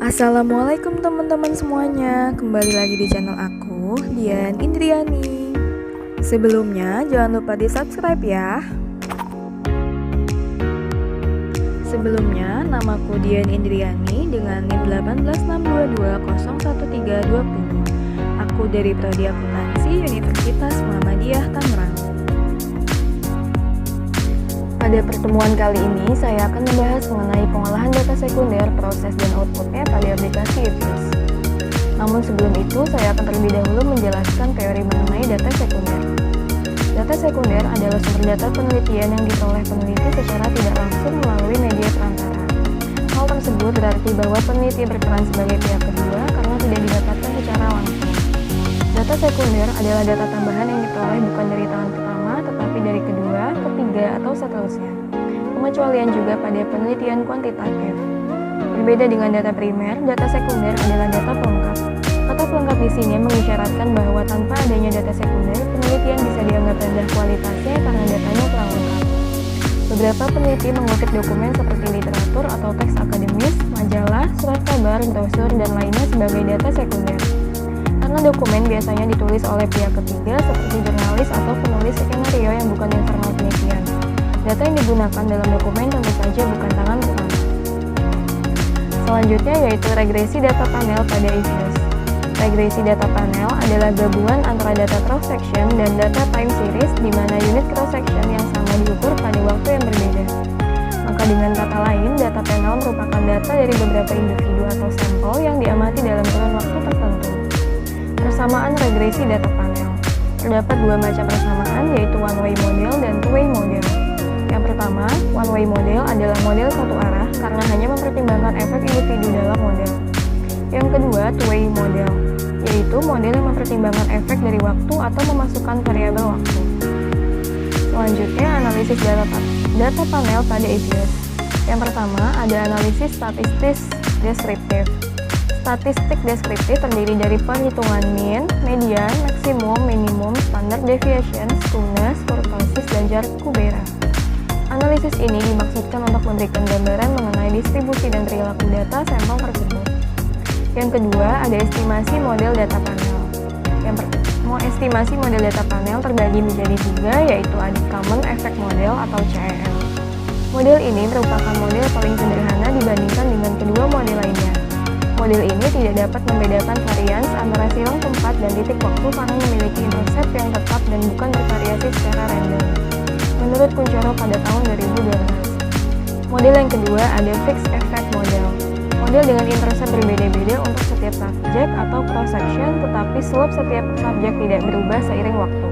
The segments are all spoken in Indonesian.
Assalamualaikum teman-teman semuanya, kembali lagi di channel aku, Dian Indriani. Sebelumnya jangan lupa di subscribe ya. Sebelumnya namaku Dian Indriani dengan NIM 18622011320. Aku dari Prodi Akuntansi Universitas Muhammadiyah Tangerang. Pada pertemuan kali ini, saya akan membahas mengenai pengolahan data sekunder, proses dan outputnya pada aplikasi EVIS. Namun sebelum itu, saya akan terlebih dahulu menjelaskan teori mengenai data sekunder. Data sekunder adalah sumber data penelitian yang diperoleh peneliti secara tidak langsung melalui media perantara. Hal tersebut berarti bahwa peneliti berperan sebagai pihak kedua karena tidak didapatkan secara langsung. Data sekunder adalah data tambahan yang diperoleh bukan dari tangan pertama, tetapi dari kedua, ketiga, atau seterusnya. Pengecualian juga pada penelitian kuantitatif. Berbeda dengan data primer, data sekunder adalah data pelengkap. Kata pelengkap di sini mengisyaratkan bahwa tanpa adanya data sekunder, penelitian bisa dianggap rendah kualitasnya karena datanya kurang lengkap. Beberapa peneliti mengutip dokumen seperti literatur atau teks akademis, majalah, surat kabar, brosur, dan lainnya sebagai data sekunder. Karena dokumen biasanya ditulis oleh pihak ketiga seperti jurnalis atau penulis skenario yang bukan internal penelitian. Data yang digunakan dalam dokumen tentu saja bukan tangan pertama. Selanjutnya yaitu regresi data panel pada EVIS. Regresi data panel adalah gabungan antara data cross-section dan data time series di mana unit cross-section yang sama diukur pada waktu yang berbeda. Maka dengan kata lain, data panel merupakan data dari beberapa individu atau sampel yang diamati dalam kurun waktu tertentu. Persamaan regresi data panel. Terdapat dua macam persamaan, yaitu one-way model dan two-way model. Yang pertama, one-way model adalah model satu arah karena hanya mempertimbangkan efek individu dalam model. Yang kedua, two-way model, yaitu model yang mempertimbangkan efek dari waktu atau memasukkan variabel waktu. Selanjutnya, analisis data panel pada EVIS. Yang pertama, ada analisis statistis deskriptif. Statistik deskriptif terdiri dari perhitungan mean, median, maksimum, minimum, standard deviation, skewness, kurtosis, dan jarak kubera. Analisis ini dimaksudkan untuk memberikan gambaran mengenai distribusi dan perilaku data sampel tersebut. Yang kedua, ada estimasi model data panel. Estimasi model data panel terbagi menjadi tiga, yaitu ada Common Effect Model atau CEM. Model ini merupakan model paling sederhana dibandingkan dengan kedua model lainnya. Model ini tidak dapat membedakan varians antara silang tempat dan titik waktu karena memiliki intercept yang tetap dan bukan bervariasi secara random. Menurut Kuncoro pada tahun 2012. Model yang kedua ada Fixed Effect Model. Model dengan intercept berbeda-beda untuk setiap subjek atau cross-section, tetapi slope setiap subjek tidak berubah seiring waktu.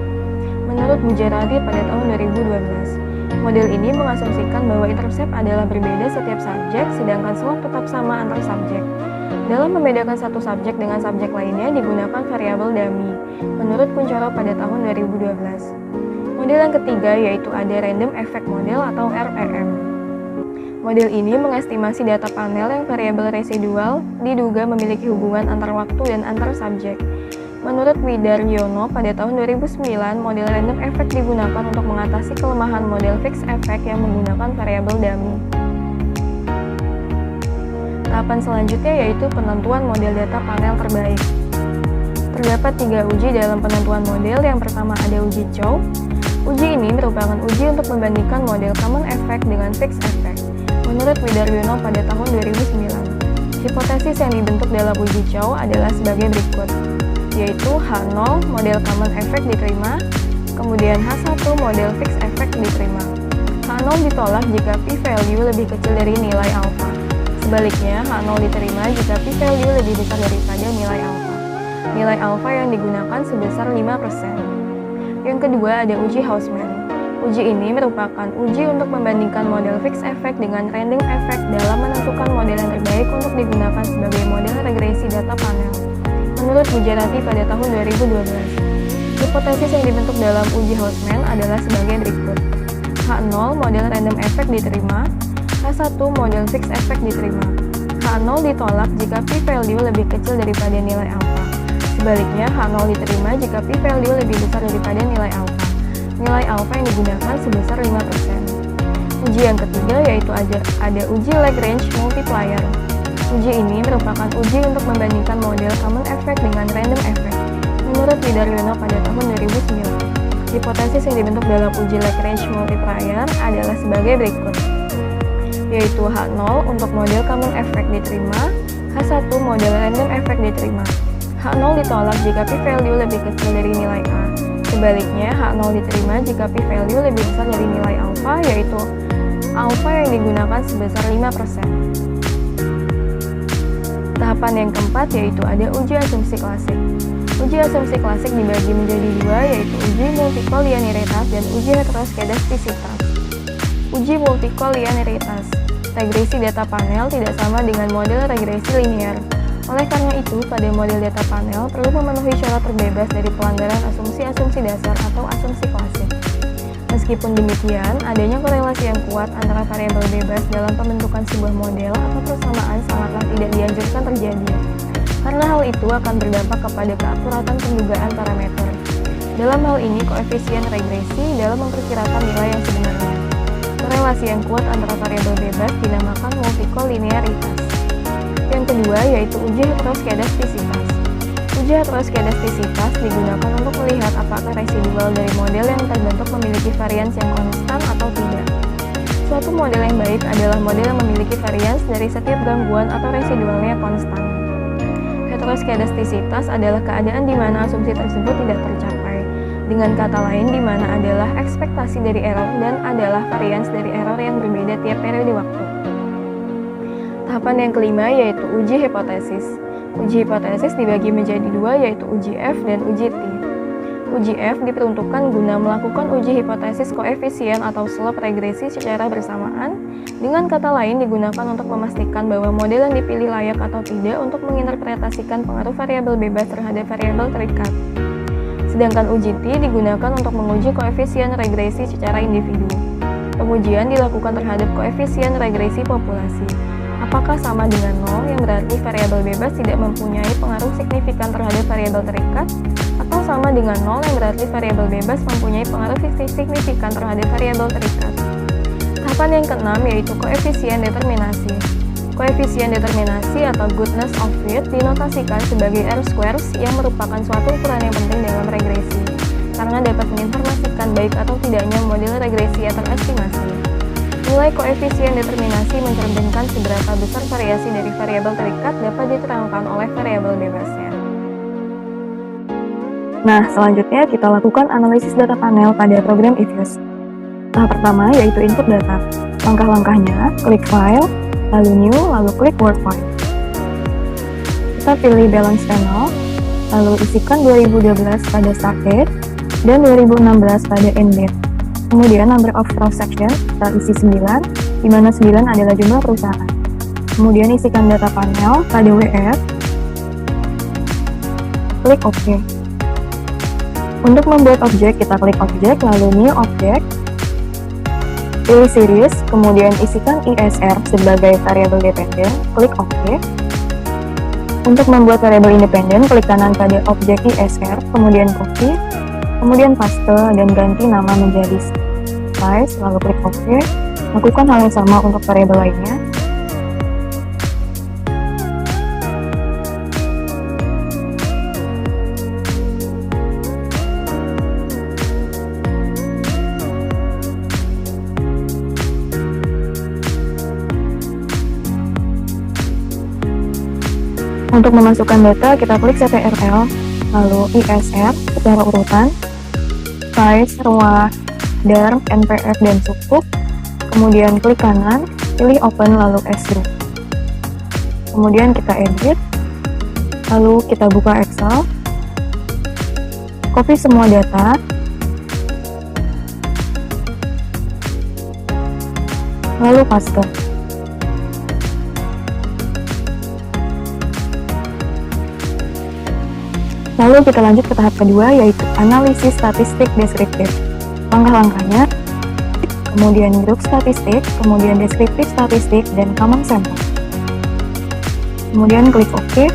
Menurut Bujarati pada tahun 2012. Model ini mengasumsikan bahwa intercept adalah berbeda setiap subjek, sedangkan slope tetap sama antar subjek. Dalam membedakan satu subjek dengan subjek lainnya digunakan variabel dummy, menurut Kuncoro pada tahun 2012. Model yang ketiga yaitu ada Random Effect Model atau REM. Model ini mengestimasi data panel yang variabel residual diduga memiliki hubungan antar waktu dan antar subjek. Menurut Widaryono pada tahun 2009, model Random Effect digunakan untuk mengatasi kelemahan model Fixed Effect yang menggunakan variabel dummy. Tahapan selanjutnya yaitu penentuan model data panel terbaik. Terdapat tiga uji dalam penentuan model. Yang pertama ada uji Chow. Uji ini merupakan uji untuk membandingkan model Common Effect dengan Fixed Effect. Menurut Widaryono pada tahun 2009, hipotesis yang dibentuk dalam uji Chow adalah sebagai berikut, yaitu H0 model Common Effect diterima, kemudian H1 model Fixed Effect diterima. H0 ditolak jika p-value lebih kecil dari nilai alpha. Sebaliknya, H0 diterima jika p-value lebih besar daripada nilai alpha. Nilai alpha yang digunakan sebesar 5%. Yang kedua ada uji Hausman. Uji ini merupakan uji untuk membandingkan model Fixed Effect dengan Random Effect dalam menentukan model yang terbaik untuk digunakan sebagai model regresi data panel. Menurut Bujarati pada tahun 2012, hipotesis yang dibentuk dalam uji Hausman adalah sebagai berikut. H0 model Random Effect diterima, H1 model Fixed Effect diterima. H0 ditolak jika p-value lebih kecil daripada nilai alpha. Sebaliknya, H0 diterima jika p-value lebih besar daripada nilai alpha. Nilai alpha yang digunakan sebesar 5%. Uji yang ketiga yaitu ada uji Lagrange multiplier. Uji ini merupakan uji untuk membandingkan model common effect dengan random effect. Menurut Widaryono pada tahun 2009, hipotesis yang dibentuk dalam uji Lagrange multiplier adalah sebagai berikut, yaitu H0 untuk model common effect diterima, H1 model random effect diterima. H0 ditolak jika p-value lebih kecil dari nilai A. Sebaliknya, H0 diterima jika p-value lebih besar dari nilai alpha, yaitu alpha yang digunakan sebesar 5%. Tahapan yang keempat yaitu ada uji asumsi klasik. Uji asumsi klasik dibagi menjadi dua, yaitu uji multikolinearitas dan uji heteroskedastisitas. Uji multikolinearitas. Regresi data panel tidak sama dengan model regresi linear. Oleh karena itu, pada model data panel perlu memenuhi syarat terbebas dari pelanggaran asumsi-asumsi dasar atau asumsi klasik. Meskipun demikian, adanya korelasi yang kuat antara variabel bebas dalam pembentukan sebuah model atau persamaan sangatlah tidak dianjurkan terjadi, karena hal itu akan berdampak kepada keakuratan pendugaan parameter. Dalam hal ini, koefisien regresi dalam memperkirakan nilai yang sebenarnya. Korelasi yang kuat antara variabel bebas dinamakan multikolinearitas. Yang kedua yaitu uji heteroskedastisitas. Uji heteroskedastisitas digunakan untuk melihat apakah residual dari model yang terbentuk memiliki varians yang konstan atau tidak. Suatu model yang baik adalah model yang memiliki varians dari setiap gangguan atau residualnya konstan. Heteroskedastisitas adalah keadaan di mana asumsi tersebut tidak tercapai. Dengan kata lain, di mana adalah ekspektasi dari error dan adalah varians dari error yang berbeda tiap periode waktu. Tahapan yang kelima yaitu uji hipotesis. Uji hipotesis dibagi menjadi dua, yaitu uji F dan uji T. Uji F diperuntukkan guna melakukan uji hipotesis koefisien atau slope regresi secara bersamaan. Dengan kata lain, digunakan untuk memastikan bahwa model yang dipilih layak atau tidak untuk menginterpretasikan pengaruh variabel bebas terhadap variabel terikat. Sedangkan uji T digunakan untuk menguji koefisien regresi secara individu. Pengujian dilakukan terhadap koefisien regresi populasi. Apakah sama dengan 0 yang berarti variabel bebas tidak mempunyai pengaruh signifikan terhadap variabel terikat, atau sama dengan 0 yang berarti variabel bebas mempunyai pengaruh signifikan terhadap variabel terikat. Tahapan yang keenam yaitu koefisien determinasi. Koefisien determinasi atau goodness of fit dinotasikan sebagai R-squares yang merupakan suatu ukuran yang penting dalam regresi, karena dapat menginformasikan baik atau tidaknya model regresi atau estimasi. Nilai koefisien determinasi mencerminkan seberapa besar variasi dari variabel terikat dapat diterangkan oleh variabel bebasnya. Nah, selanjutnya kita lakukan analisis data panel pada program Ifuse. Tahap pertama yaitu input data. Langkah-langkahnya, klik File, lalu New, lalu klik Word File. Kita pilih Balance Panel, lalu isikan 2012 pada Start Date dan 2016 pada End Date. Kemudian Number of Transaction, kita isi 9, di mana 9 adalah jumlah perusahaan. Kemudian isikan data panel pada WF, klik OK. Untuk membuat objek, kita klik Objek, lalu New Object, pilih Series, kemudian isikan ISR sebagai variabel dependen, klik OK. Untuk membuat variabel independen, klik kanan pada objek ISR, kemudian copy, kemudian paste dan ganti nama menjadi size, lalu klik OK. Lakukan hal yang sama untuk variabel lainnya. Untuk memasukkan data, kita klik CTRL, lalu ISR secara urutan, size, ruang, darm, NPF, dan cukup. Kemudian klik kanan, pilih Open, lalu Extrude. Kemudian kita edit, lalu kita buka Excel, copy semua data, lalu paste. Lalu kita lanjut ke tahap kedua, yaitu analisis statistik deskriptif. Langkah-langkahnya, kemudian grup statistik, kemudian deskriptif statistik, dan common sample. Kemudian klik OK.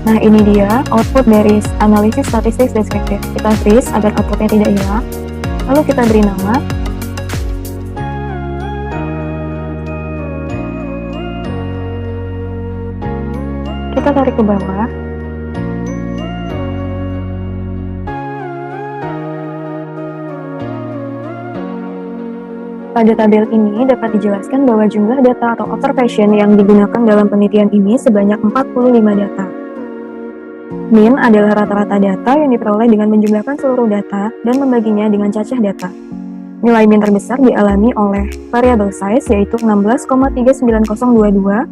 Nah, ini dia output dari analisis statistik deskriptif. Kita freeze agar outputnya tidak hilang. Lalu kita beri nama. Kita tarik ke bawah. Pada tabel ini dapat dijelaskan bahwa jumlah data atau observation yang digunakan dalam penelitian ini sebanyak 45 data. Mean adalah rata-rata data yang diperoleh dengan menjumlahkan seluruh data dan membaginya dengan cacah data. Nilai mean terbesar dialami oleh variable size yaitu 16,39022,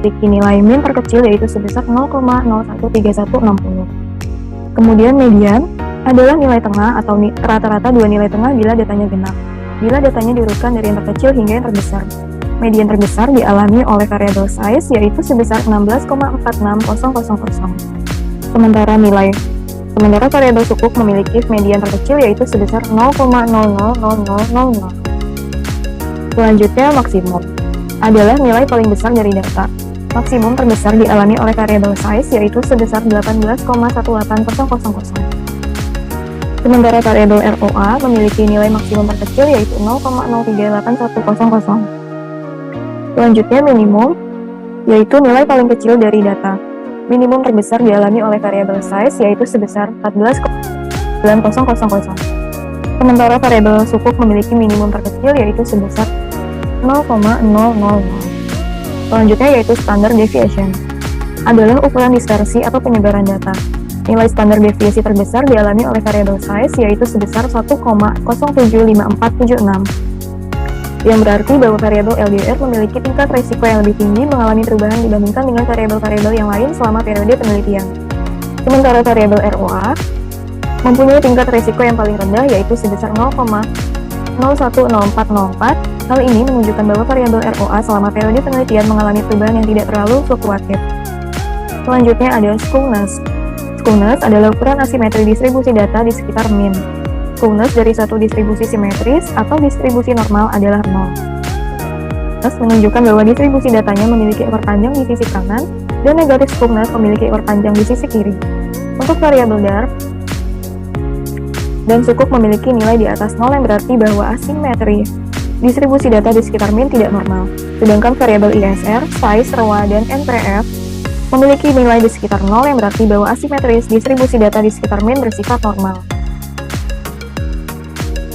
memiliki nilai mean terkecil yaitu sebesar 0,013160. Kemudian median adalah nilai tengah atau rata-rata dua nilai tengah bila datanya genap. Bila datanya diurutkan dari yang terkecil hingga yang terbesar. Median terbesar dialami oleh variable size yaitu sebesar 16,46000. Sementara variabel sukuk memiliki median terkecil yaitu sebesar 0,000000. Selanjutnya maksimum adalah nilai paling besar dari data. Maksimum terbesar dialami oleh variabel size yaitu sebesar 18,18000. Sementara variabel ROA memiliki nilai maksimum terkecil yaitu 0,038100. Selanjutnya minimum, yaitu nilai paling kecil dari data. Minimum terbesar dialami oleh variabel size yaitu sebesar 14,9000. Sementara variabel sukuk memiliki minimum terkecil yaitu sebesar 0,000. Selanjutnya yaitu standard deviation. Adalah ukuran dispersi atau penyebaran data. Nilai standar deviasi terbesar dialami oleh variabel size yaitu sebesar 1,075476, yang berarti bahwa variabel LDR memiliki tingkat risiko yang lebih tinggi mengalami perubahan dibandingkan dengan variabel-variabel yang lain selama periode penelitian. Sementara variabel ROA mempunyai tingkat risiko yang paling rendah yaitu sebesar 0,010404. Hal ini menunjukkan bahwa variabel ROA selama periode penelitian mengalami perubahan yang tidak terlalu fluktuatif. Selanjutnya ada skewness. Skewness adalah ukuran asimetri distribusi data di sekitar mean. Skewness dari suatu distribusi simetris atau distribusi normal adalah 0. Skewness menunjukkan bahwa distribusi datanya memiliki ekor panjang di sisi kanan dan negatif skewness memiliki ekor panjang di sisi kiri. Untuk variabel DARF dan sukuk memiliki nilai di atas 0 yang berarti bahwa asimetri distribusi data di sekitar mean tidak normal. Sedangkan variabel ISR, size, ROA, dan NPF memiliki nilai di sekitar 0 yang berarti bahwa asimetris distribusi data di sekitar mean bersifat normal.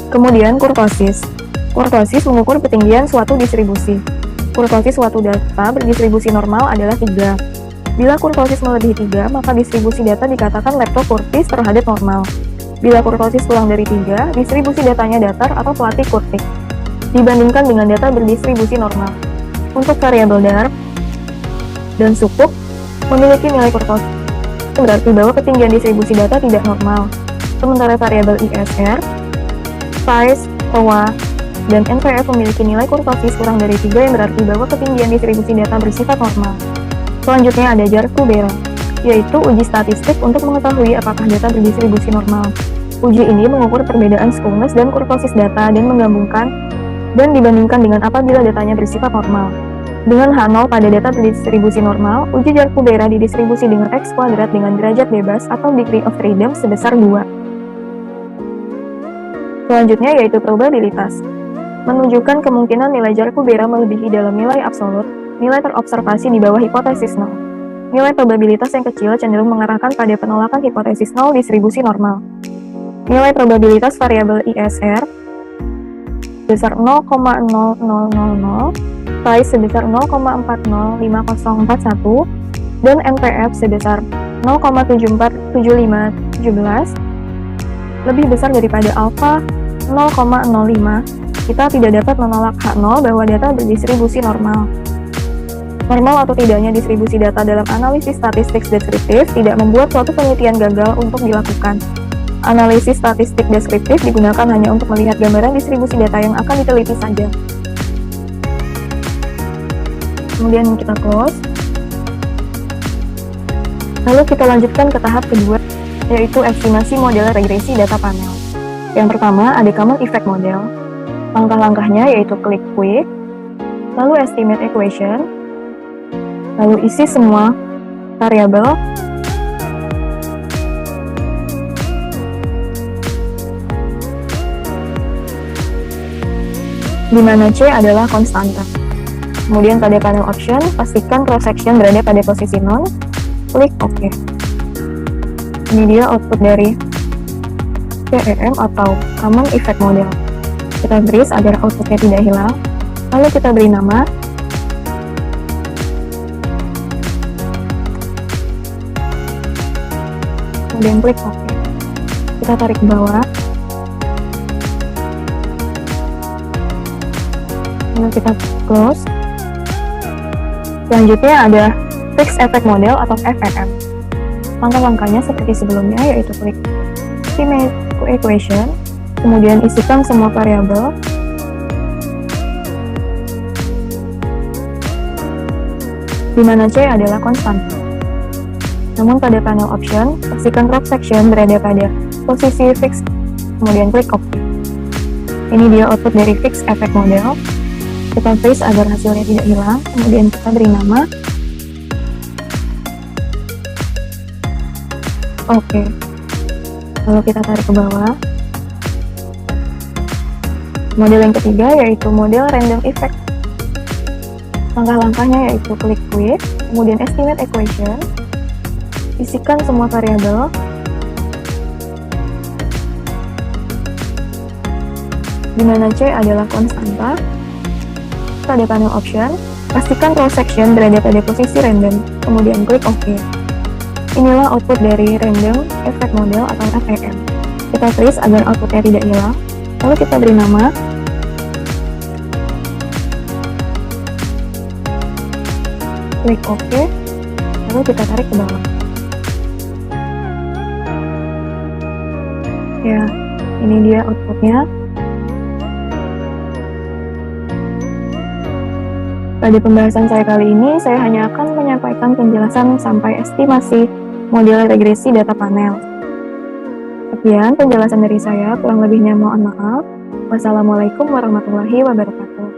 Kemudian kurtosis. Kurtosis mengukur ketinggian suatu distribusi. Kurtosis suatu data berdistribusi normal adalah 3. Bila kurtosis melebihi 3, maka distribusi data dikatakan leptokurtis terhadap normal. Bila kurtosis kurang dari 3, distribusi datanya datar atau platykurtik dibandingkan dengan data berdistribusi normal. Untuk variabel DARF dan sukuk memiliki nilai kurtosis, berarti bahwa ketinggian distribusi data tidak normal. Sementara variabel ISR, size, ROA, dan NPF memiliki nilai kurtosis kurang dari 3 yang berarti bahwa ketinggian distribusi data bersifat normal. Selanjutnya ada Jar-Kubera, yaitu uji statistik untuk mengetahui apakah data berdistribusi normal. Uji ini mengukur perbedaan skewness dan kurtosis data dan dibandingkan dengan apabila datanya bersifat normal. Dengan H0 pada data berdistribusi normal, uji Jar-Kubera didistribusi dengan X kuadrat dengan derajat bebas atau degree of freedom sebesar 2. Selanjutnya yaitu probabilitas. Menunjukkan kemungkinan nilai Jar-Kubera melebihi dalam nilai absolut, nilai terobservasi di bawah hipotesis 0. Nilai probabilitas yang kecil cenderung mengarahkan pada penolakan hipotesis 0 distribusi normal. Nilai probabilitas variabel ISR sebesar 0,0000, size sebesar 0,405041, dan NPF sebesar 0,747517 lebih besar daripada alfa 0,05. Kita tidak dapat menolak H0 bahwa data berdistribusi normal. Normal atau tidaknya distribusi data dalam analisis statistik deskriptif tidak membuat suatu penelitian gagal untuk dilakukan. Analisis statistik deskriptif digunakan hanya untuk melihat gambaran distribusi data yang akan diteliti saja. Kemudian kita close. Lalu kita lanjutkan ke tahap kedua, yaitu estimasi model regresi data panel. Yang pertama ada common effect model. Langkah-langkahnya yaitu klik quick, lalu estimate equation, lalu isi semua variabel, di mana C adalah konstanta. Kemudian pada panel option, pastikan cross section berada pada posisi none, klik OK. Ini dia output dari CEM atau Common Effect Model. Kita freeze agar outputnya tidak hilang, lalu kita beri nama, kemudian klik OK. Kita tarik ke bawah, lalu kita close. Selanjutnya ada Fixed Effect Model atau FEM. Langkah-langkahnya seperti sebelumnya, yaitu klik Estimate Equation, kemudian isikan semua variabel, di mana C adalah konstan. Namun pada panel option, pastikan cross section berada pada posisi fixed, kemudian klik OK. Ini dia output dari Fixed Effect Model. Kita freeze agar hasilnya tidak hilang, kemudian kita beri nama. Oke. Lalu kita tarik ke bawah. Model yang ketiga yaitu model Random Effect. Langkah-langkahnya yaitu klik Quick, kemudian Estimate Equation, isikan semua variabel, di mana C adalah konstanta. Pada panel option, pastikan cross section berada pada posisi random, kemudian klik OK. Inilah output dari Random Effect Model atau FEM. Kita freeze agar outputnya tidak hilang, lalu kita beri nama, klik OK, lalu kita tarik ke bawah. Ya, ini dia outputnya. Pada pembahasan saya kali ini, saya hanya akan menyampaikan penjelasan sampai estimasi model regresi data panel. Sekian penjelasan dari saya, kurang lebihnya mohon maaf. Wassalamualaikum warahmatullahi wabarakatuh.